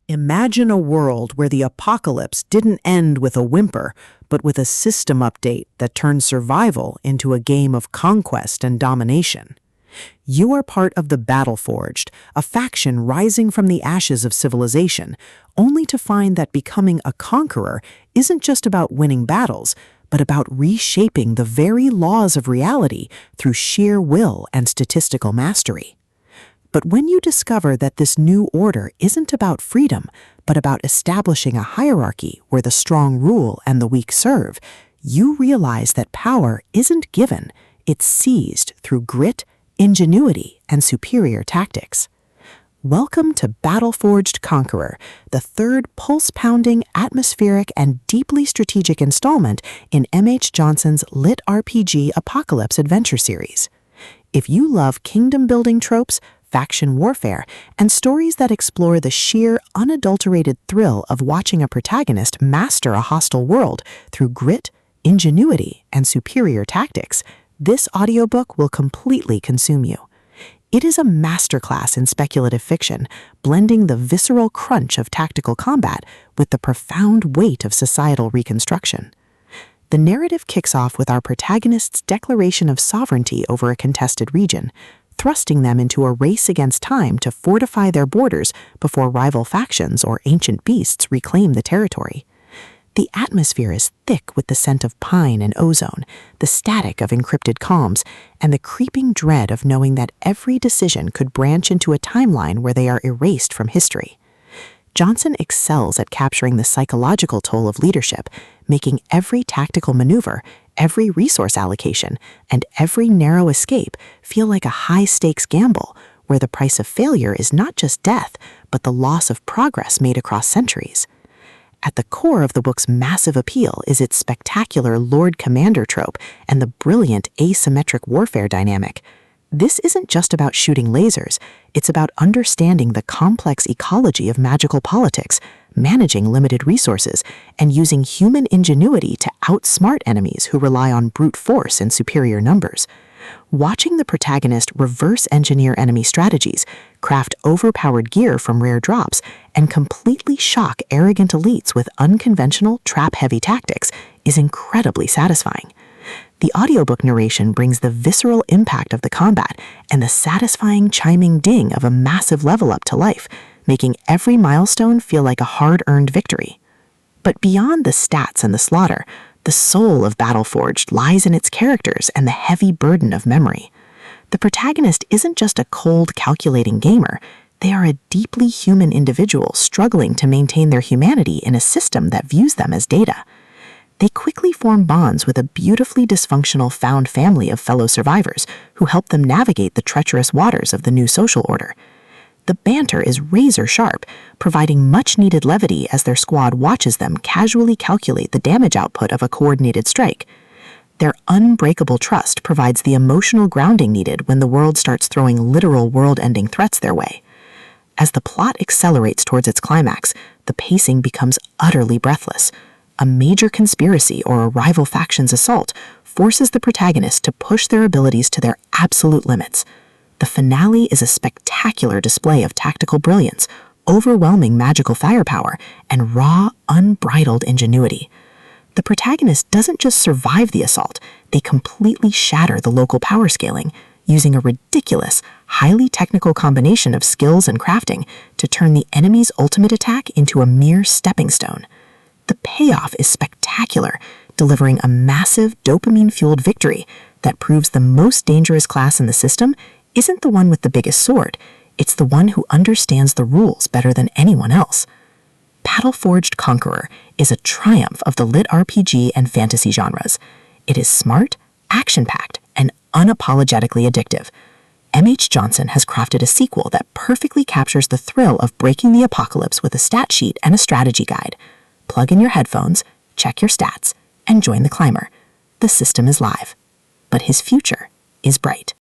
Imagine a world where the apocalypse didn't end with a whimper, but with a system update that turned survival into a game of conquest and domination. You are part of the Battleforged, a faction rising from the ashes of civilization, only to find that becoming a conqueror isn't just about winning battles, but about reshaping the very laws of reality through sheer will and statistical mastery. But when you discover that this new order isn't about freedom, but about establishing a hierarchy where the strong rule and the weak serve, you realize that power isn't given, it's seized through grit, ingenuity, and superior tactics. Welcome to Battleforged Conqueror, the third pulse-pounding, atmospheric, and deeply strategic installment in M.H. Johnson's LitRPG Apocalypse Adventure series. If you love kingdom-building tropes, faction warfare, and stories that explore the sheer, unadulterated thrill of watching a protagonist master a hostile world through grit, ingenuity, and superior tactics, this audiobook will completely consume you. It is a masterclass in speculative fiction, blending the visceral crunch of tactical combat with the profound weight of societal reconstruction. The narrative kicks off with our protagonist's declaration of sovereignty over a contested region, thrusting them into a race against time to fortify their borders before rival factions or ancient beasts reclaim the territory. The atmosphere is thick with the scent of pine and ozone, the static of encrypted comms, and the creeping dread of knowing that every decision could branch into a timeline where they are erased from history. Johnson excels at capturing the psychological toll of leadership, making every tactical maneuver, every resource allocation, and every narrow escape feel like a high-stakes gamble, where the price of failure is not just death, but the loss of progress made across centuries. At the core of the book's massive appeal is its spectacular Lord Commander trope and the brilliant asymmetric warfare dynamic. This isn't just about shooting lasers, it's about understanding the complex ecology of magical politics, managing limited resources, and using human ingenuity to outsmart enemies who rely on brute force and superior numbers. Watching the protagonist reverse engineer enemy strategies, craft overpowered gear from rare drops, and completely shock arrogant elites with unconventional, trap-heavy tactics is incredibly satisfying. The audiobook narration brings the visceral impact of the combat and the satisfying chiming ding of a massive level up to life, making every milestone feel like a hard-earned victory. But beyond the stats and the slaughter, the soul of Battleforged lies in its characters and the heavy burden of memory. The protagonist isn't just a cold, calculating gamer. They are a deeply human individual struggling to maintain their humanity in a system that views them as data. They quickly form bonds with a beautifully dysfunctional found family of fellow survivors who help them navigate the treacherous waters of the new social order. The banter is razor-sharp, providing much-needed levity as their squad watches them casually calculate the damage output of a coordinated strike. Their unbreakable trust provides the emotional grounding needed when the world starts throwing literal world-ending threats their way. As the plot accelerates towards its climax, the pacing becomes utterly breathless. A major conspiracy or a rival faction's assault forces the protagonist to push their abilities to their absolute limits. The finale is a spectacular display of tactical brilliance, overwhelming magical firepower, and raw, unbridled ingenuity. The protagonist doesn't just survive the assault, they completely shatter the local power scaling, using a ridiculous, highly technical combination of skills and crafting to turn the enemy's ultimate attack into a mere stepping stone. The payoff is spectacular, delivering a massive dopamine-fueled victory that proves the most dangerous class in the system isn't the one with the biggest sword, it's the one who understands the rules better than anyone else. Battleforged Conqueror is a triumph of the lit RPG and fantasy genres. It is smart, action-packed, and unapologetically addictive. M.H. Johnson has crafted a sequel that perfectly captures the thrill of breaking the apocalypse with a stat sheet and a strategy guide. Plug in your headphones, check your stats, and join the climber. The system is live, but his future is bright.